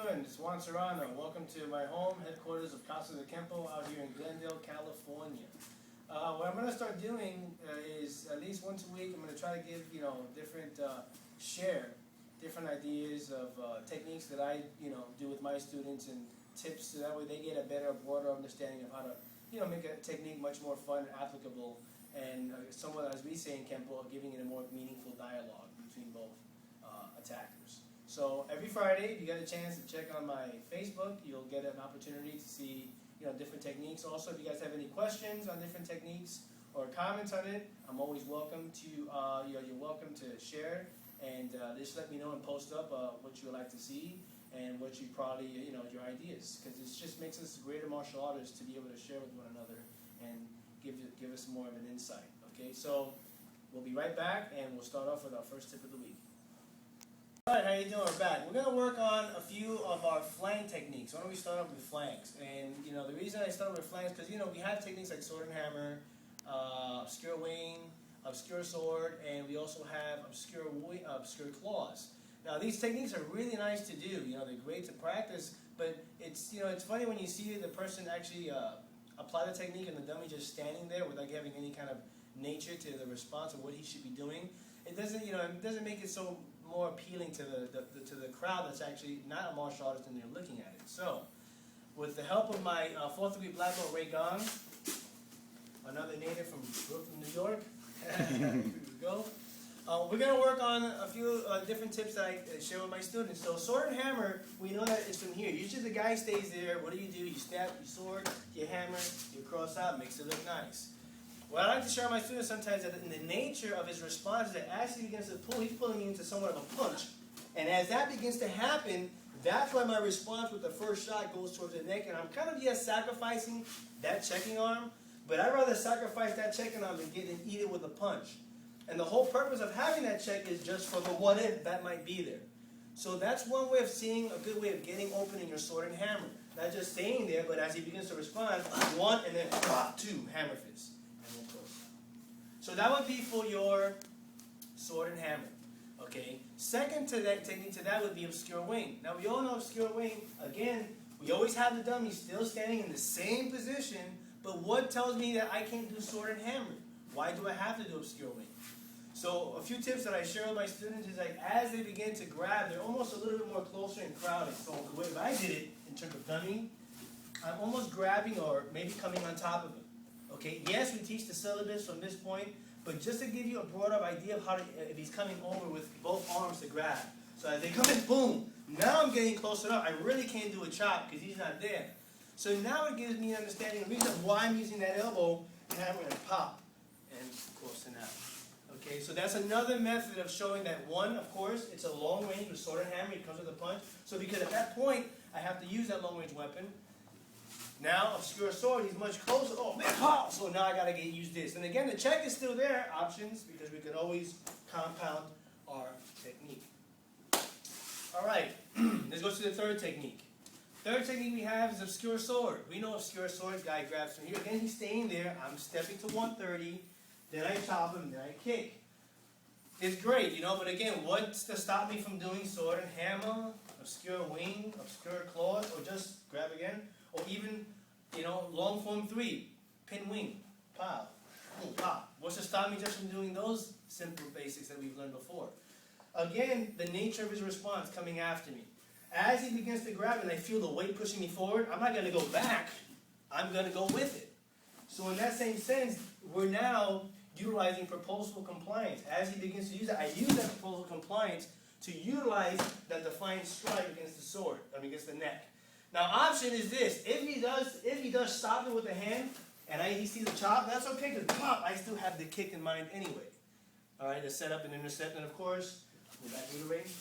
friend, it's Juan Serrano. Welcome to my home, headquarters of Casa de Kenpo out here in Glendale, California. What I'm going to start doing is at least once a week, I'm going to try to give, different, share different ideas of techniques that I, do with my students and tips so that way they get a better, broader understanding of how to, make a technique much more fun and applicable and somewhat, as we say in Kenpo, giving it a more meaningful dialogue between both attackers. So every Friday, if you get a chance to check on my Facebook, you'll get an opportunity to see different techniques. Also, if you guys have any questions on different techniques or comments on it, I'm always welcome to you're welcome to share and just let me know and post up what you would like to see and what you probably your ideas, because it just makes us greater martial artists to be able to share with one another and give us more of an insight. Okay, so we'll be right back and we'll start off with our first tip of the week. Alright, how you doing? We're back. We're going to work on a few of our flank techniques. Why don't we start off with flanks? And, the reason I start with flanks is because, we have techniques like sword and hammer, obscure wing, obscure sword, and we also have obscure claws. Now, these techniques are really nice to do. They're great to practice, but it's, it's funny when you see the person actually apply the technique and the dummy just standing there without having any kind of nature to the response of what he should be doing. It doesn't, it doesn't make it so more appealing to the crowd that's actually not a martial artist and they're looking at it. So, with the help of my 4th degree black belt Ray Gong, another native from Brooklyn, New York, here we go. We're going to work on a few different tips that I share with my students. So, sword and hammer, we know that it's from here. Usually the guy stays there. What do? You stab your sword, you hammer, you cross out, makes it look nice. What I like to share with my students sometimes is that in the nature of his response is that as he begins to pull, he's pulling me into somewhat of a punch. And as that begins to happen, that's why my response with the first shot goes towards the neck. And I'm kind of, sacrificing that checking arm, but I'd rather sacrifice that checking arm and eat it with a punch. And the whole purpose of having that check is just for the what if that might be there. So that's one way of seeing, a good way of getting open in your sword and hammer. Not just staying there, but as he begins to respond, 1 and then 2, hammer fist. So that would be for your sword and hammer. Okay. Second to that technique to that would be obscure wing. Now we all know obscure wing. Again, we always have the dummy still standing in the same position. But what tells me that I can't do sword and hammer? Why do I have to do obscure wing? So a few tips that I share with my students is like as they begin to grab, they're almost a little bit more closer and crowded. So the way that I did it in terms of dummy, I'm almost grabbing or maybe coming on top of it. Okay, yes, we teach the syllabus from this point, but just to give you a broader idea of how to, if he's coming over with both arms to grab. So as they come in, boom, now I'm getting close enough. I really can't do a chop because he's not there. So now it gives me an understanding of the reason why I'm using that elbow, hammer, and pop, and of course, and out. Okay, so that's another method of showing that one, of course, it's a long range with sword and hammer. It comes with a punch. So because at that point, I have to use that long range weapon. Now, obscure sword, he's much closer. Oh, man, pop! So now I got to use this. And again, the check is still there, options, because we can always compound our technique. All right, let's go to the third technique. Third technique we have is obscure sword. We know obscure sword, guy grabs from here. Again, he's staying there. I'm stepping to 130. Then I chop him, then I kick. It's great, but again, what's to stop me from doing sword and hammer, obscure wing, obscure claws, or just grab again? Or even, long form 3, pin wing, pow, boom, pop. What's to stop me just from doing those simple basics that we've learned before? Again, the nature of his response coming after me. As he begins to grab and I feel the weight pushing me forward, I'm not going to go back. I'm going to go with it. So in that same sense, we're now utilizing proposal compliance. As he begins to use that, I use that proposal compliance to utilize that defiant strike against the sword, against the neck. Now, option is this: if he does stop it with the hand, and he sees a chop, that's okay because pop, I still have the kick in mind anyway. All right, to set up and intercept, and of course, go back to the range.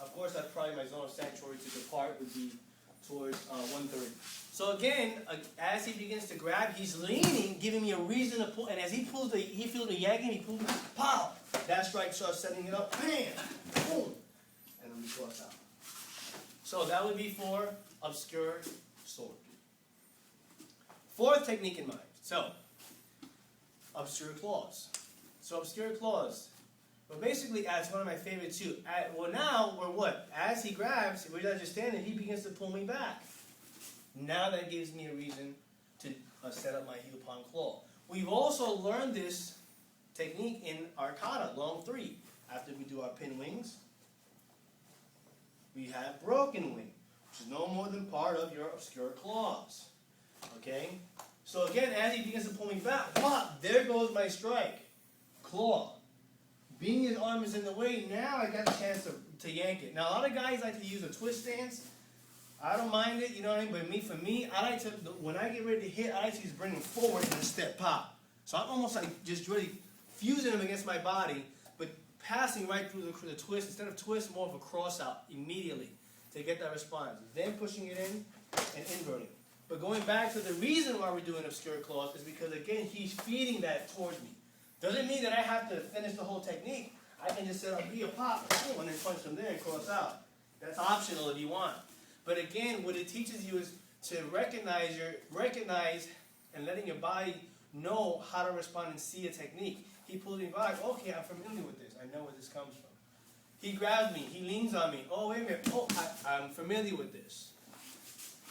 Of course, that's probably my zone of sanctuary to depart would be towards 130. So again, as he begins to grab, he's leaning, giving me a reason to pull, and as he feels the yanking, he pulls, pow! That strike starts setting it up, bam, boom, and then we cross out. So that would be for obscure sword. Fourth technique in mind. So, obscure claws. So obscure claws. But basically, that's one of my favorites too. Well, now we're what? As he grabs, we're not just standing. He begins to pull me back. Now that gives me a reason to set up my heel palm claw. We've also learned this technique in our kata, long 3. After we do our pin wings, we have broken wing, which is no more than part of your obscure claws. Okay? So again, as he begins to pull me back, pop, there goes my strike. Claw. Being his arm is in the way, now I got a chance to yank it. Now a lot of guys like to use a twist stance. I don't mind it, you know what I mean? But for me, I like to, when I get ready to hit, I like to just bring him forward and a step pop. So I'm almost like just really fusing him against my body, but passing right through the twist. Instead of twist, more of a cross out immediately to get that response. Then pushing it in and inverting. But going back to the reason why we're doing obscure claws is because, again, he's feeding that towards me. Doesn't mean that I have to finish the whole technique. I can just set up a pop, and then punch them there and cross out. That's optional if you want. But again, what it teaches you is to recognize and letting your body know how to respond and see a technique. He pulls me back. Okay, I'm familiar with this. I know where this comes from. He grabs me. He leans on me. Oh, wait a minute. Oh, I'm familiar with this.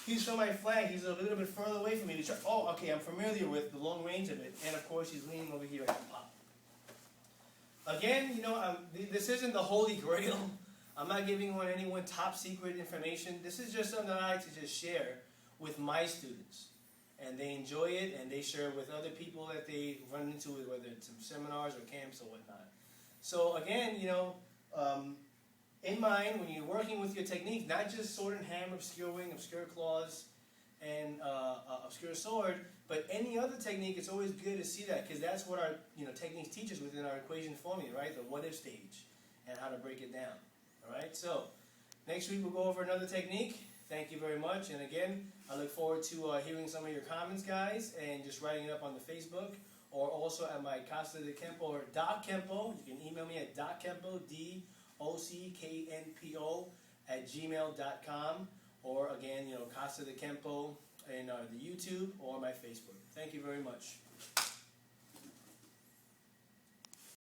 He's from my flank. He's a little bit further away from me. Oh, okay, I'm familiar with the long range of it. And of course, he's leaning over here. I can pop. Again, you know, this isn't the holy grail. I'm not giving anyone top secret information. This is just something that I like to just share with my students. And they enjoy it, and they share it with other people that they run into, whether it's in seminars or camps or whatnot. So again, you know, in mind, when you're working with your technique, not just sword and hammer, obscure wing, obscure claws, and obscure sword, but any other technique, it's always good to see that, because that's what our techniques teach us within our equation formula, right? The what-if stage, and how to break it down. All right, so next week we'll go over another technique. Thank you very much, and again, I look forward to hearing some of your comments, guys, and just writing it up on the Facebook, or also at my Casa de Kenpo, or .Kenpo. You can email me at .Kenpo, DOCKNPO @gmail.com, or again, Casa de Kenpo in the YouTube or my Facebook. Thank you very much.